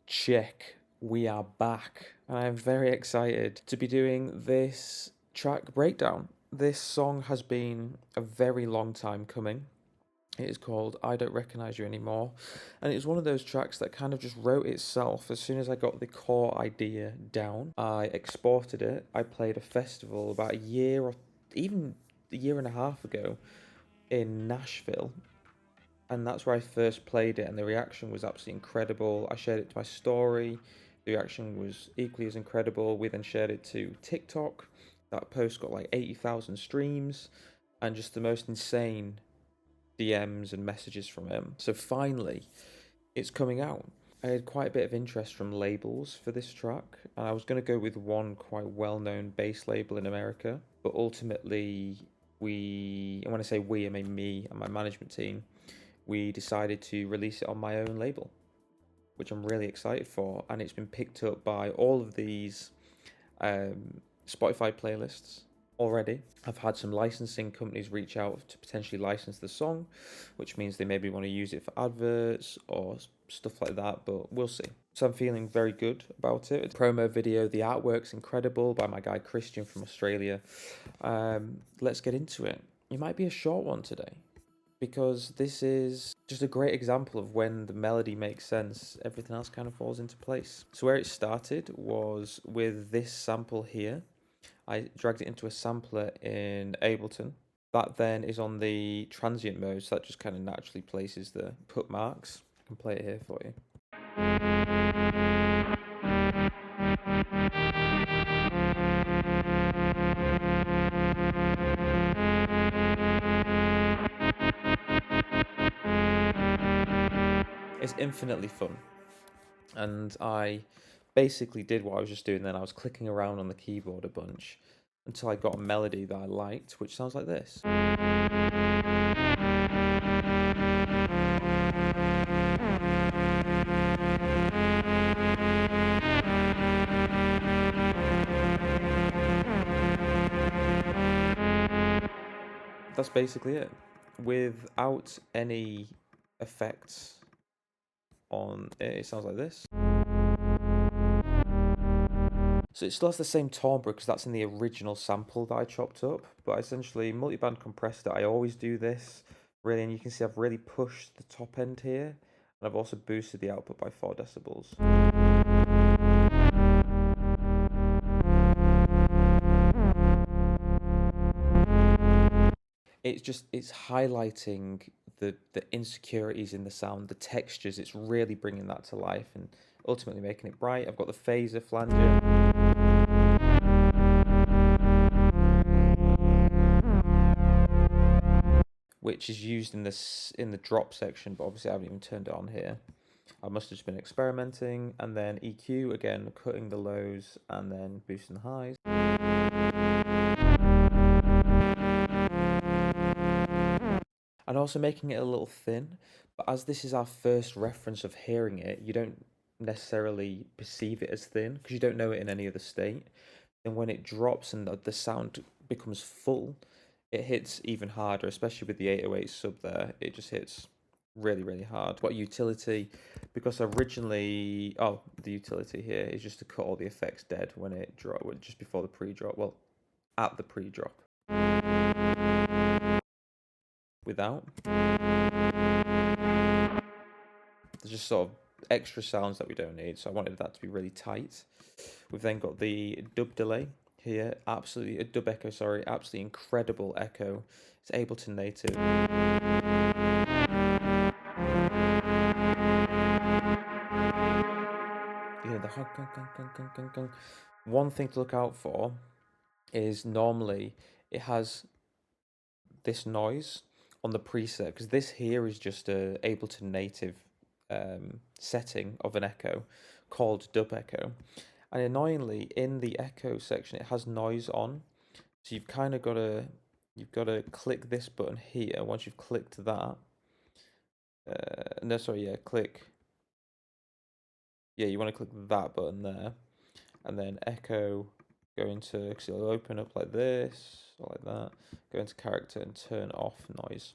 check. We are back. And I'm very excited to be doing this track breakdown. This song has been a very long time coming. It is called I Don't Recognize You Anymore. And it's one of those tracks that kind of just wrote itself. As soon as I got the core idea down, I exported it. I played a festival about a year or even a year and a half ago in Nashville, and that's where I first played it, and the reaction was absolutely incredible. I shared it to my story. The reaction was equally as incredible. We then shared it to TikTok. That post got like 80,000 streams and just the most insane DMs and messages from him. So finally, it's coming out. I had quite a bit of interest from labels for this track, and I was going to go with one quite well-known bass label in America, but ultimately and when I say we, I mean me and my management team, we decided to release it on my own label, which I'm really excited for, and it's been picked up by all of these Spotify playlists already. I've had some licensing companies reach out to potentially license the song, which means they maybe want to use it for adverts or stuff like that, but we'll see. So I'm feeling very good about it. The promo video, the artwork's incredible by my guy Christian from Australia. Let's get into it. It might be a short one today, because this is just a great example of when the melody makes sense, everything else kind of falls into place. So where it started was with this sample here. I dragged it into a sampler in Ableton. That then is on the transient mode, so that just kind of naturally places the put marks. I can play it here for you. It's infinitely fun, and I basically did what I was just doing then. I was clicking around on the keyboard a bunch until I got a melody that I liked, which sounds like this. That's basically it, without any effects on it. It sounds like this. So it still has the same timbre because that's in the original sample that I chopped up, but essentially multiband compressed it. I always do this, really, and you can see I've really pushed the top end here, and I've also boosted the output by 4 decibels. It's highlighting the insecurities in the sound, the textures. It's really bringing that to life and ultimately making it bright. I've got the phaser flanger, which is used in the drop section, but obviously I haven't even turned it on here. I must have just been experimenting. And then EQ, again, cutting the lows and then boosting the highs. And also making it a little thin, but as this is our first reference of hearing it, you don't necessarily perceive it as thin because you don't know it in any other state. And when it drops and the sound becomes full, it hits even harder, especially with the 808 sub there. It just hits really, really hard. What utility? Because originally, the utility here is just to cut all the effects dead when it drop, just before the pre-drop. Well, at the pre-drop. Without, there's just sort of extra sounds that we don't need, so I wanted that to be really tight. We've then got the dub delay here, absolutely a dub echo, sorry, absolutely incredible echo. It's Ableton native. You hear the hunk, hunk, hunk, hunk, hunk, hunk, hunk. One thing to look out for is normally it has this noise on the preset, because this here is just a Ableton native setting of an echo called dub echo, and annoyingly in the echo section it has noise on, so you've got to click this button here. Once you've clicked that, you want to click that button there, and then echo, go into, because it'll open up like this or like that, go into character and turn off noise.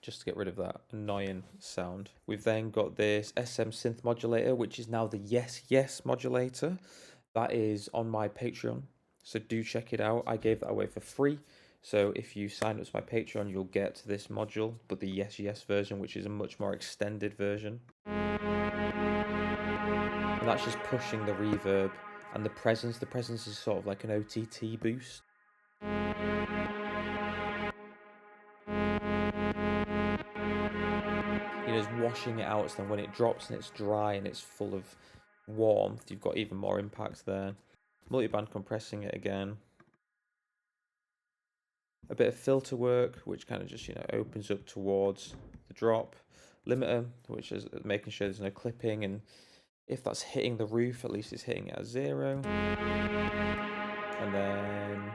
just to get rid of that annoying sound. We've then got this SM synth modulator, which is now the Yes Yes modulator. That is on my Patreon, so do check it out. I gave that away for free. So if you sign up to my Patreon, you'll get this module, but the Yes Yes version, which is a much more extended version. And that's just pushing the reverb and the presence. The presence is sort of like an OTT boost. You know, it's washing it out, so then when it drops and it's dry and it's full of warmth, you've got even more impact there. Multiband compressing it again. A bit of filter work, which kind of just, you know, opens up towards the drop. Limiter, which is making sure there's no clipping, and if that's hitting the roof, at least it's hitting it at 0. And then,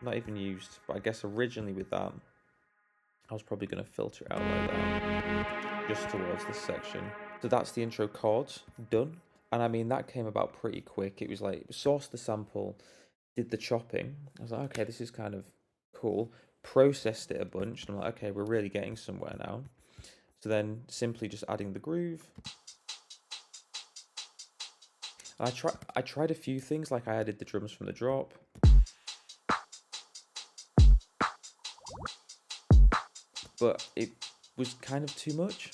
not even used, but I guess originally with that, I was probably going to filter it out like that, just towards this section. So that's the intro chords done. And I mean, that came about pretty quick. It was like, sourced the sample, did the chopping. I was like, okay, this is kind of cool. Processed it a bunch, and I'm like, okay, we're really getting somewhere now. So then simply just adding the groove. And I tried a few things, like I added the drums from the drop. But it was kind of too much.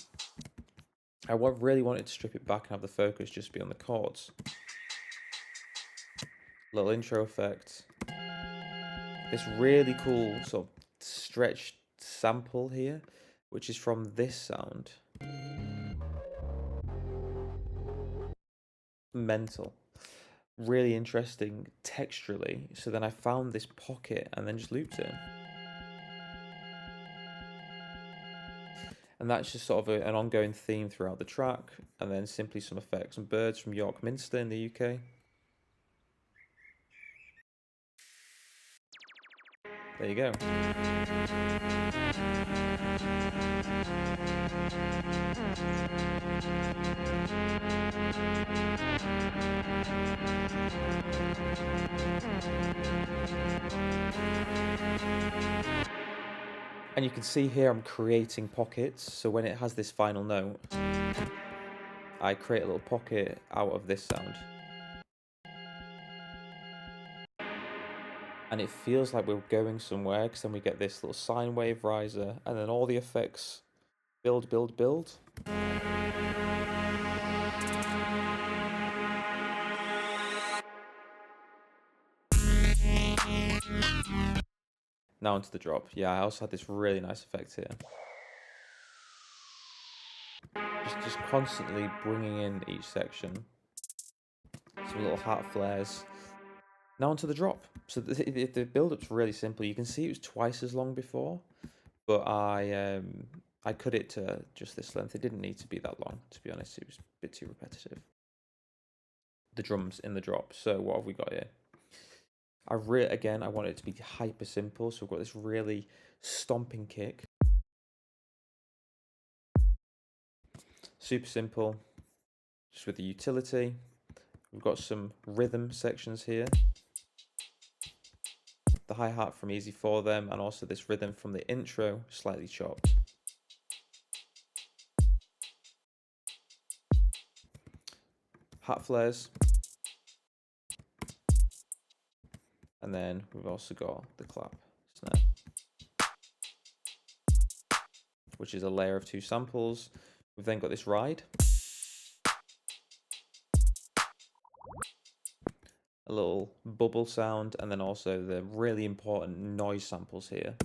I really wanted to strip it back and have the focus just be on the chords. Little intro effect. This really cool sort of stretched sample here, which is from this sound. Mental. Really interesting texturally. So then I found this pocket and then just looped it. And that's just sort of an ongoing theme throughout the track. And then simply some effects and birds from York Minster in the UK. There you go. And you can see here I'm creating pockets. So when it has this final note, I create a little pocket out of this sound. And it feels like we're going somewhere, because then we get this little sine wave riser, and then all the effects build, build, build. Now onto the drop. Yeah, I also had this really nice effect here. Just constantly bringing in each section. Some little hat flares. Now onto the drop. So the build-up's really simple. You can see it was twice as long before, but I cut it to just this length. It didn't need to be that long, to be honest. It was a bit too repetitive. The drums in the drop. So what have we got here? Again, I want it to be hyper simple. So we've got this really stomping kick. Super simple, just with the utility. We've got some rhythm sections here. The hi-hat from Easy For Them, and also this rhythm from the intro, slightly chopped. Hat flares. And then we've also got the clap snare, which is a layer of 2 samples. We've then got this ride. A little bubble sound, and then also the really important noise samples here.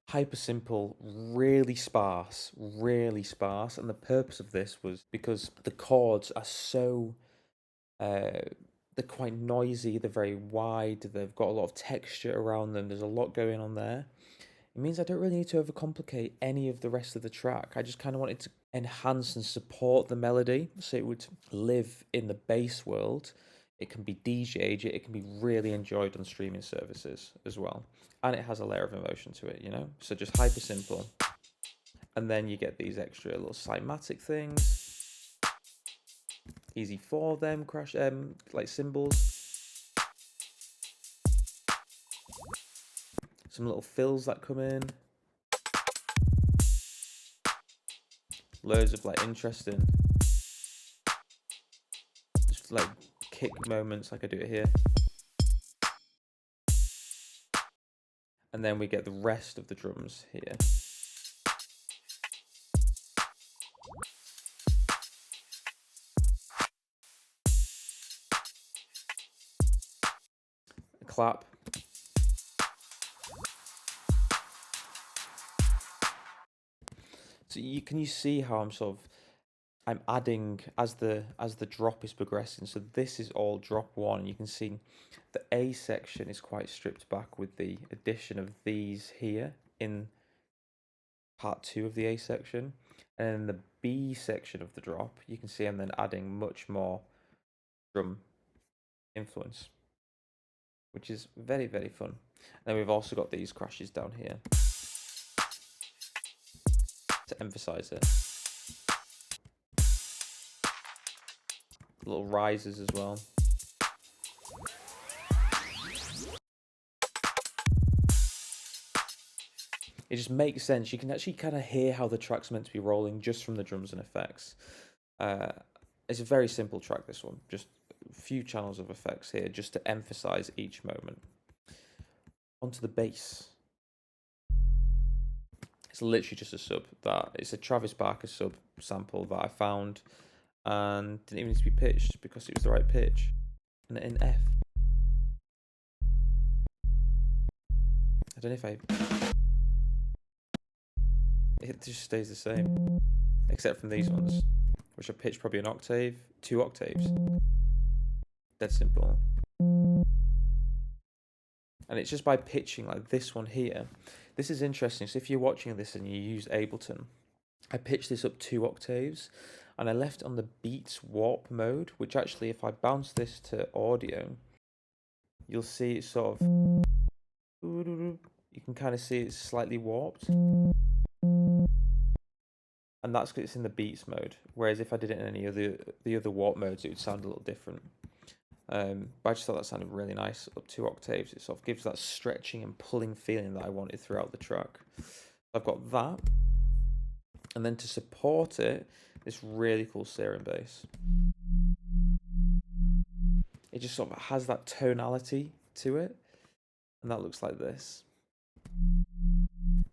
Hyper simple, really sparse, and the purpose of this was because the chords are so they're quite noisy, they're very wide, they've got a lot of texture around them, there's a lot going on there. It means I don't really need to overcomplicate any of the rest of the track. I just kind of wanted to enhance and support the melody so it would live in the bass world. It can be DJ'd, it can be really enjoyed on streaming services as well. And it has a layer of emotion to it, you know? So just hyper simple. And then you get these extra little cymatic things. easy for them, crash like cymbals. Some little fills that come in. Loads of like interesting, just like kick moments like I do it here. And then we get the rest of the drums here. A clap. So you see how I'm adding as the drop is progressing. So this is all drop one, and you can see the A section is quite stripped back with the addition of these here in part 2 of the A section. And in the B section of the drop, you can see I'm then adding much more drum influence, which is very, very fun. And then we've also got these crashes down here to emphasize it. Little rises as well. It just makes sense. You can actually kind of hear how the track's meant to be rolling just from the drums and effects. It's a very simple track, this one. Just a few channels of effects here just to emphasize each moment. Onto the bass. It's literally just a sub. It's a Travis Barker sub sample that I found and didn't even need to be pitched because it was the right pitch. And in F. I don't know if it just stays the same, except from these ones, which are pitched probably an octave, 2 octaves. Dead simple. And it's just by pitching like this one here. This is interesting. So if you're watching this and you use Ableton, I pitched this up 2 octaves and I left it on the Beats Warp mode, which actually, if I bounce this to audio, you'll see it's sort of, you can kind of see it's slightly warped. And that's because it's in the Beats mode. Whereas if I did it in any of the other warp modes, it would sound a little different. But I just thought that sounded really nice up 2 octaves. It sort of gives that stretching and pulling feeling that I wanted throughout the track. I've got that. And then to support it, this really cool serum bass. It just sort of has that tonality to it. And that looks like this.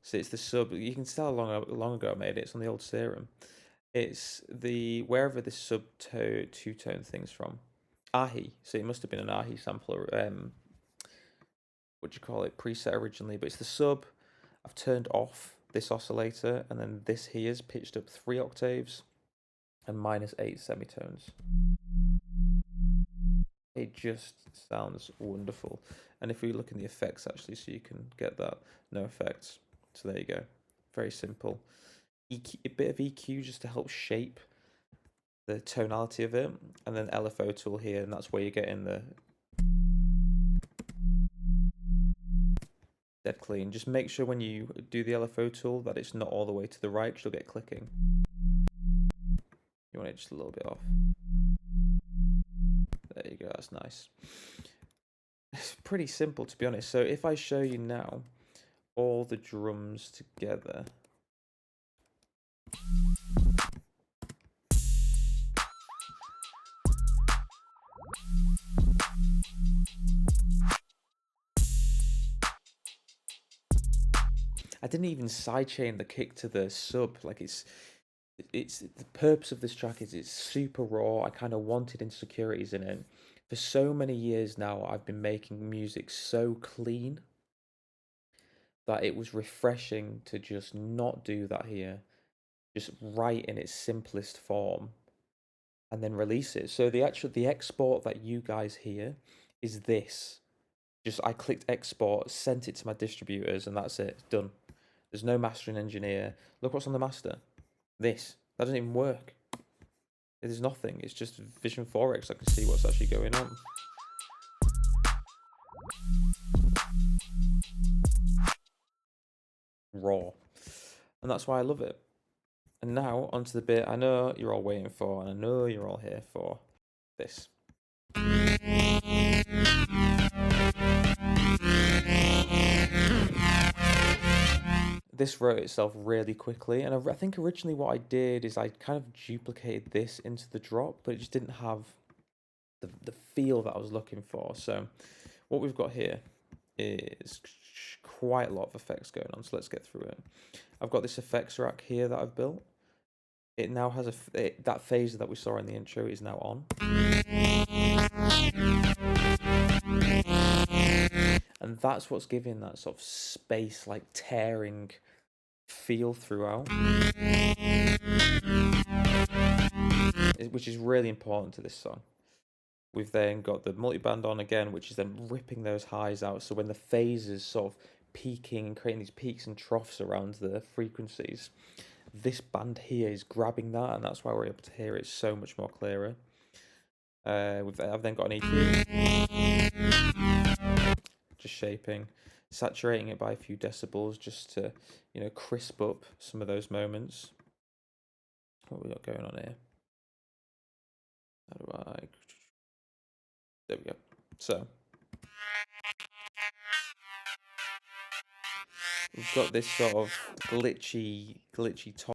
So it's the sub. You can tell how long ago I made it. It's on the old serum. It's the wherever this sub two-tone thing's from. Ahi. So it must have been an Ahi sampler. What do you call it? Preset originally, but it's the sub. I've turned off this oscillator, and then this here's pitched up 3 octaves and -8 semitones. It just sounds wonderful. And if we look in the effects actually, so you can get that, no effects. So there you go. Very simple. EQ, a bit of EQ just to help shape the tonality of it. And then LFO tool here, and that's where you get in the dead clean. Just make sure when you do the LFO tool that it's not all the way to the right, because you'll get clicking. You want it just a little bit off. There you go, that's nice. It's pretty simple, to be honest. So if I show you now all the drums together. I didn't even sidechain the kick to the sub. Like it's the purpose of this track is it's super raw. I kind of wanted insecurities in it. For so many years now, I've been making music so clean that it was refreshing to just not do that here. Just write in its simplest form and then release it. So the export that you guys hear is this. Just I clicked export, sent it to my distributors, and that's it. Done. There's no mastering engineer. Look what's on the master. This. That doesn't even work. There's nothing. It's just Vision 4X. I can see what's actually going on. Raw. And that's why I love it. And now onto the bit I know you're all waiting for, and I know you're all here for. this. This wrote itself really quickly, and I think originally what I did is I kind of duplicated this into the drop, but it just didn't have the feel that I was looking for. So what we've got here is quite a lot of effects going on, so let's get through it. I've got this effects rack here that I've built. It now has that phaser that we saw in the intro is now on. And that's what's giving that sort of space, like tearing feel throughout, which is really important to this song. We've then got the multiband on again, which is then ripping those highs out. So when the phasers sort of peaking and creating these peaks and troughs around the frequencies, this band here is grabbing that, and that's why we're able to hear it so much more clearer. I've then got an EQ, just shaping, saturating it by a few decibels just to, crisp up some of those moments. What we got going on here? How do I? There we go. So we've got this sort of glitchy top